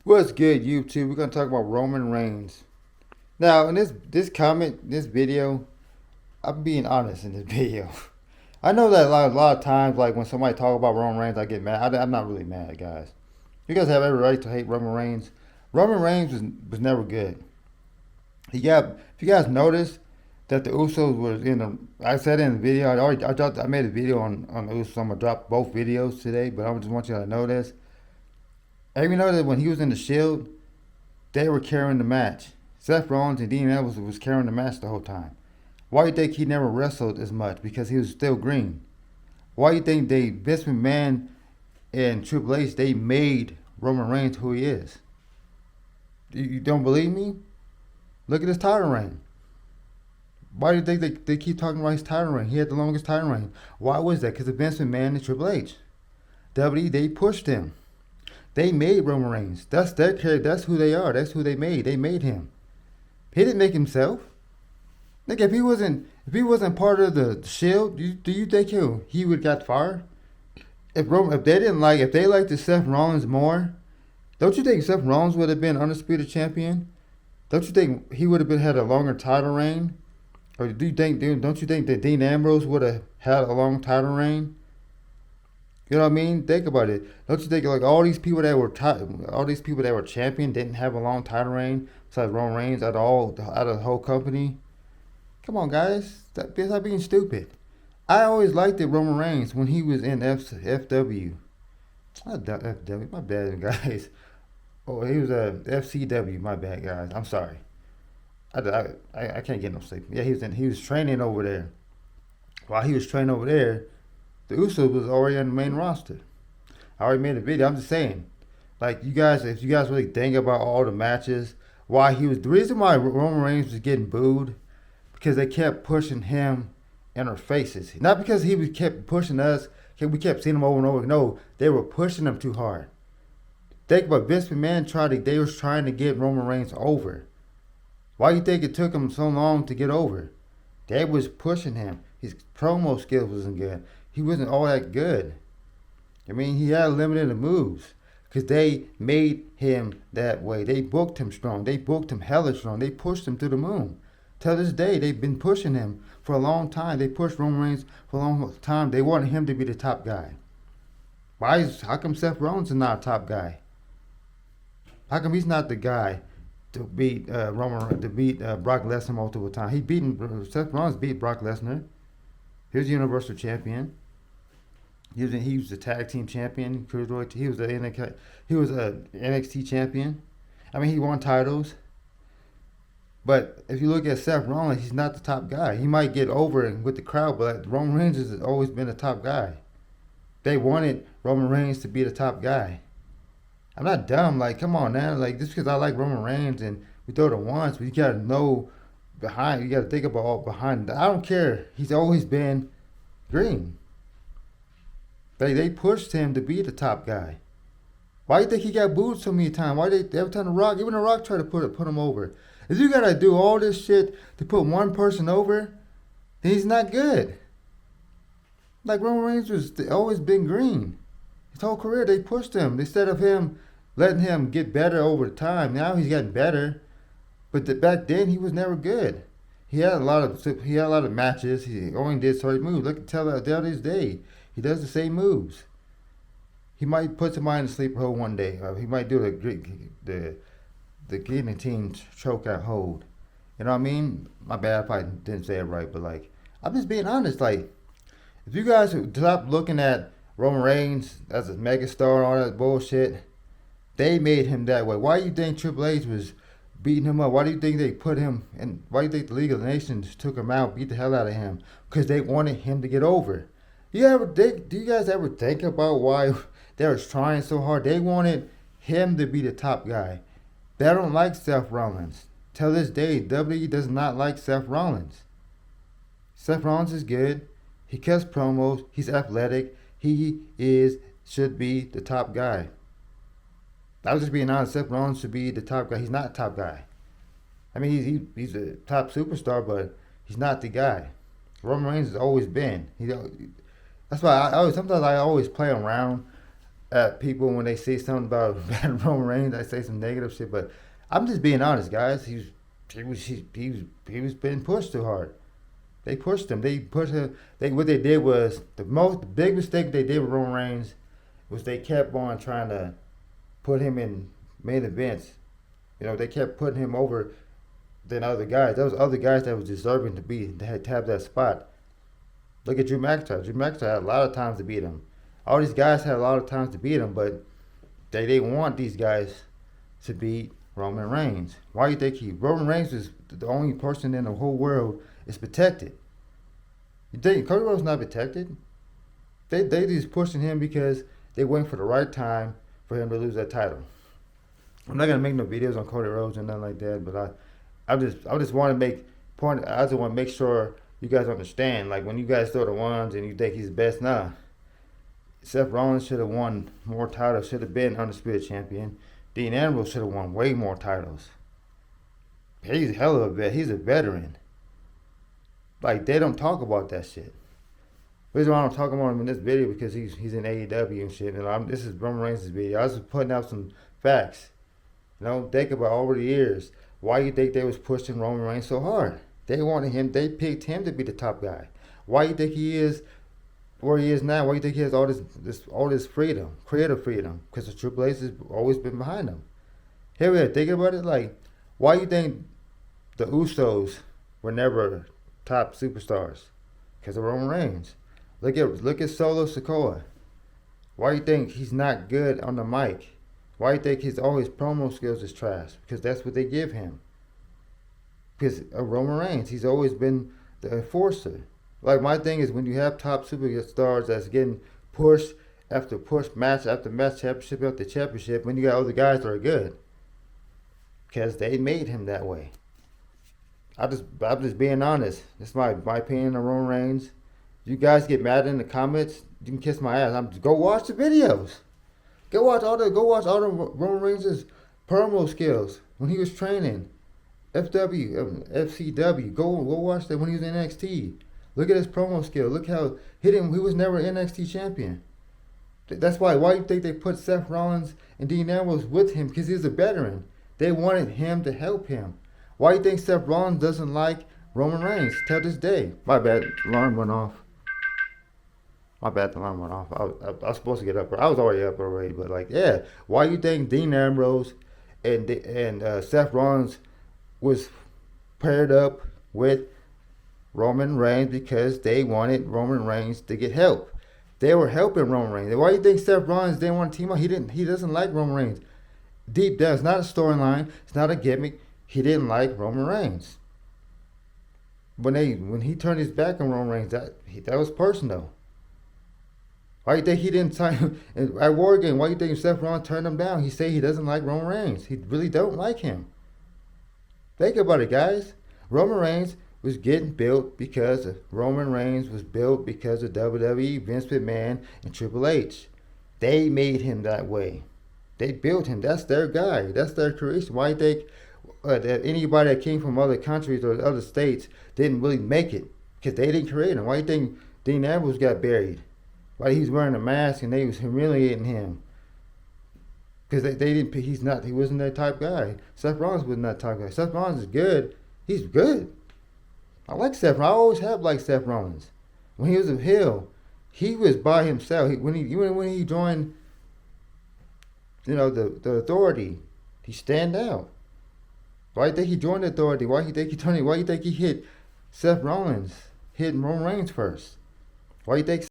What's good, YouTube? We're gonna talk about Roman Reigns. Now, in this video, I'm being honest in this video. I know that a lot of times, like when somebody talk about Roman Reigns, I get mad. I'm not really mad, guys. You guys have every right to hate Roman Reigns. Roman Reigns was never good. If you guys noticed that the Usos was in the, I said in the video, I made a video on the Usos. I'm gonna drop both videos today, but I just want you to know this. Have you noticed that when he was in the Shield, they were carrying the match. Seth Rollins and Dean Ambrose was carrying the match the whole time. Why do you think he never wrestled as much? Because he was still green. Why do you think Vince McMahon and Triple H, they made Roman Reigns who he is? You don't believe me? Look at his title reign. Why do you think they keep talking about his title reign? He had the longest title reign. Why was that? Because of Vince McMahon and Triple H. WWE, they pushed him. They made Roman Reigns. That's their character. That's who they are. That's who they made. They made him. He didn't make himself. Like if he wasn't part of the Shield, do you think he would got fired? If they liked the Seth Rollins more, don't you think Seth Rollins would have been undisputed champion? Don't you think he would have been had a longer title reign? Or don't you think that Dean Ambrose would have had a long title reign? You know what I mean? Think about it. Don't you think like all these people that were champion didn't have a long title reign besides Roman Reigns out of the whole company? Come on, guys, stop being stupid. I always liked it Roman Reigns when he was in FW. Not FW, my bad, guys. Oh, he was a FCW. My bad, guys. I'm sorry. I can't get no sleep. Yeah, he was training over there. While he was training over there, the Usos was already on the main roster. I already made a video. I'm just saying, like if you guys really think about all the matches, the reason why Roman Reigns was getting booed because they kept pushing him in our faces. Not because kept pushing us. We kept seeing him over and over. No, they were pushing him too hard. Think about Vince McMahon they was trying to get Roman Reigns over. Why do you think it took him so long to get over? They was pushing him. His promo skills wasn't good. He wasn't all that good. I mean, he had limited moves because they made him that way. They booked him strong. They booked him hella strong. They pushed him to the moon. Till this day, they've been pushing him for a long time. They pushed Roman Reigns for a long time. They wanted him to be the top guy. How come Seth Rollins is not a top guy? How come he's not the guy to beat Brock Lesnar multiple times? Seth Rollins beat Brock Lesnar. He was the Universal Champion. He was the tag team champion. He was a NXT champion. I mean, he won titles. But if you look at Seth Rollins, he's not the top guy. He might get over with the crowd, but Roman Reigns has always been the top guy. They wanted Roman Reigns to be the top guy. I'm not dumb. Like, come on now. Like, just because I like Roman Reigns and we throw it once, but you gotta know behind. You gotta think about all behind. I don't care. He's always been green. They pushed him to be the top guy. Why do you think he got booed so many times? Every time even the Rock tried to put him over? If you gotta do all this shit to put one person over, then he's not good. Like Roman Reigns was always been green. His whole career they pushed him instead of him letting him get better over time. Now he's getting better, but back then he was never good. He had a lot of matches. He only did certain moves. Look at this day, he does the same moves. He might put somebody in the sleeper hold one day. He might do the guillotine choke out hold. You know what I mean? My bad if I didn't say it right, but like I'm just being honest. Like if you guys stop looking at Roman Reigns as a megastar and all that bullshit, they made him that way. Why do you think Triple H was beating him up? Why do you think they put him in? Why do you think the League of Nations took him out, beat the hell out of him? Because they wanted him to get over. Do you guys ever think about why they were trying so hard? They wanted him to be the top guy. They don't like Seth Rollins. Till this day, WWE does not like Seth Rollins. Seth Rollins is good. He cuts promos. He's athletic. Should be the top guy. I was just being honest. Seth Rollins should be the top guy. He's not top guy. I mean, he's a top superstar, but he's not the guy. Roman Reigns has always been. That's why sometimes I always play around at people when they say something about bad Roman Reigns. I say some negative shit, but I'm just being honest, guys. He was being pushed too hard. They pushed him. They pushed him. What they did was the big mistake they did with Roman Reigns was they kept on trying to put him in main events. They kept putting him over than other guys. There was other guys that was deserving to have that spot. Look at Drew McIntyre. Drew McIntyre had a lot of times to beat him. All these guys had a lot of times to beat him, but they didn't want these guys to beat Roman Reigns. Why do you think Roman Reigns is the only person in the whole world is protected? You think Cody Rhodes not protected? They just pushing him because they waiting for the right time for him to lose that title. I'm not gonna make no videos on Cody Rhodes and nothing like that, but I just want to make point. I just want to make sure you guys understand. Like when you guys throw the ones and you think he's the best, nah. Seth Rollins should have won more titles. Should have been undisputed champion. Dean Ambrose should have won way more titles. He's a hell of a vet. He's a veteran. Like they don't talk about that shit. The reason why I don't talk about him in this video because he's in AEW and shit. And this is Roman Reigns' video. I was just putting out some facts. Think about over the years. Why you think they was pushing Roman Reigns so hard? They wanted him. They picked him to be the top guy. Why you think he is where he is now? Why you think he has all this freedom, creative freedom? Because the Triple H has always been behind him. Here we are thinking about it. Like, why you think the Usos were never top superstars? Because of Roman Reigns. Look at Solo Sikoa. Why you think he's not good on the mic? Why you think all his promo skills is trash? Because that's what they give him. Because of Roman Reigns, he's always been the enforcer. Like my thing is when you have top superstars that's getting pushed after push, match after match, championship after championship, when you got other guys that are good. Because they made him that way. I'm just being honest. That's my opinion on Roman Reigns. You guys get mad in the comments, you can kiss my ass. Go watch the videos. Go watch all the Roman Reigns' promo skills when he was training. FCW. Go watch that when he was in NXT. Look at his promo skill. Look how he was never an NXT champion. That's why you think they put Seth Rollins and Dean Ambrose with him? Because he's a veteran. They wanted him to help him. Why you think Seth Rollins doesn't like Roman Reigns till this day? My bad, alarm went off. My bad, the alarm went off. I was supposed to get up. I was already up already, but why you think Dean Ambrose and Seth Rollins was paired up with Roman Reigns? Because they wanted Roman Reigns to get help. They were helping Roman Reigns. Why do you think Seth Rollins didn't want to team up? He doesn't like Roman Reigns. Deep down, it's not a storyline. It's not a gimmick. He didn't like Roman Reigns. When he turned his back on Roman Reigns, that was personal. Why do you think he didn't sign at War Game? Why do you think Seth Rollins turned him down? He said he doesn't like Roman Reigns. He really don't like him. Think about it, guys. Roman Reigns was getting built because of WWE, Vince McMahon, and Triple H. They made him that way. They built him. That's their guy. That's their creation. Why do you think that anybody that came from other countries or other states didn't really make it? Because they didn't create him. Why do you think Dean Ambrose got buried? Why he was wearing a mask and they was humiliating him? Because they didn't. He wasn't that type guy. Seth Rollins wasn't that type guy. Seth Rollins is good. He's good. I like Seth Rollins. I always have liked Seth Rollins. When he was a heel, he was by himself. When he joined, the Authority, he stand out. Why do you think he joined the Authority? Why do you think he hit Seth Rollins, hit Roman Reigns first? Why do you think